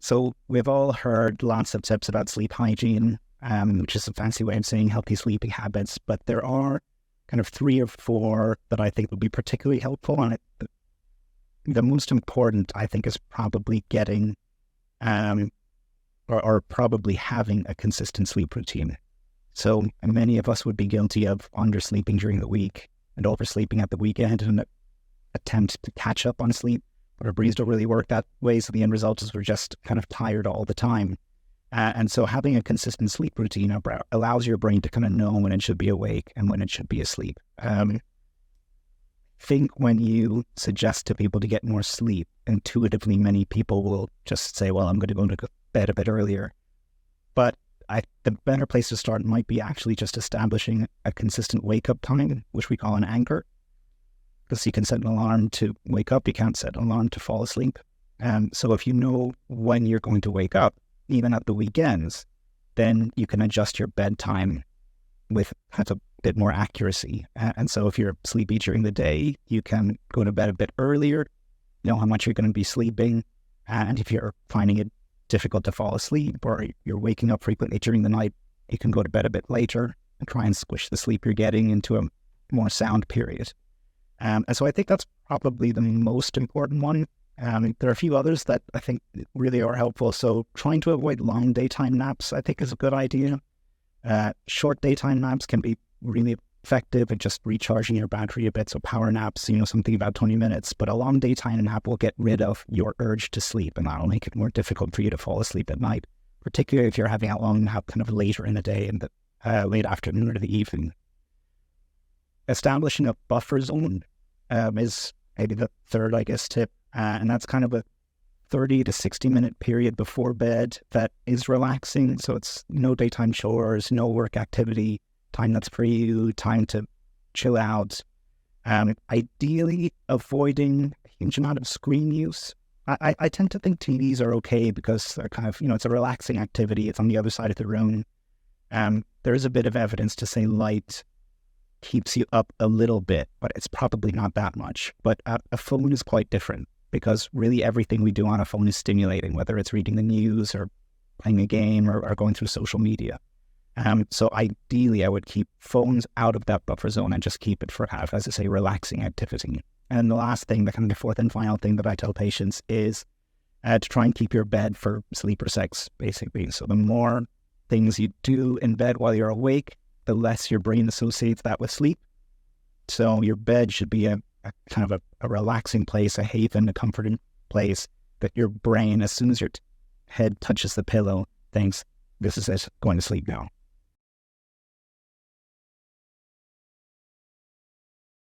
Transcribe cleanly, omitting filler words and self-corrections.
So we've all heard lots of tips about sleep hygiene, which is a fancy way of saying healthy sleeping habits, but there are kind of 3 or 4 that I think would be particularly helpful. And the most important, I think, is probably getting or probably having a consistent sleep routine. So many of us would be guilty of undersleeping during the week and oversleeping at the weekend in an attempt to catch up on sleep. But our brains don't really work that way, so the end result is we're just kind of tired all the time. And so having a consistent sleep routine allows your brain to kind of know when it should be awake and when it should be asleep. I think when you suggest to people to get more sleep, intuitively many people will just say, well, I'm going to go to bed a bit earlier. But the better place to start might be actually just establishing a consistent wake-up time, which we call an anchor. Because you can set an alarm to wake up, you can't set an alarm to fall asleep. So if you know when you're going to wake up, even at the weekends, then you can adjust your bedtime with a bit more accuracy. And so if you're sleepy during the day, you can go to bed a bit earlier, know how much you're going to be sleeping. And if you're finding it difficult to fall asleep or you're waking up frequently during the night, you can go to bed a bit later and try and squish the sleep you're getting into a more sound period. And so I think that's probably the most important one. There are a few others that I think really are helpful. So trying to avoid long daytime naps, I think, is a good idea. Short daytime naps can be really effective at just recharging your battery a bit. So power naps, something about 20 minutes. But a long daytime nap will get rid of your urge to sleep, and that'll make it more difficult for you to fall asleep at night, particularly if you're having a long nap kind of later in the day, in the late afternoon or the evening. Establishing a buffer zone is maybe the third, tip. And that's kind of a 30 to 60 minute period before bed that is relaxing. So it's no daytime chores, no work activity, time that's for you, time to chill out. Ideally avoiding a huge amount of screen use. I tend to think TVs are okay because they're kind of, it's a relaxing activity. It's on the other side of the room. There is a bit of evidence to say light keeps you up a little bit, but it's probably not that much. But a phone is quite different because really everything we do on a phone is stimulating, whether it's reading the news or playing a game or going through social media. So ideally, I would keep phones out of that buffer zone and just keep it for, as I say, relaxing activity. And the last thing, the kind of the fourth and final thing that I tell patients is to try and keep your bed for sleep or sex, basically. So the more things you do in bed while you're awake, the less your brain associates that with sleep. So your bed should be a kind of a relaxing place, a haven, a comforting place that your brain, as soon as your head touches the pillow, thinks, this is it, going to sleep now.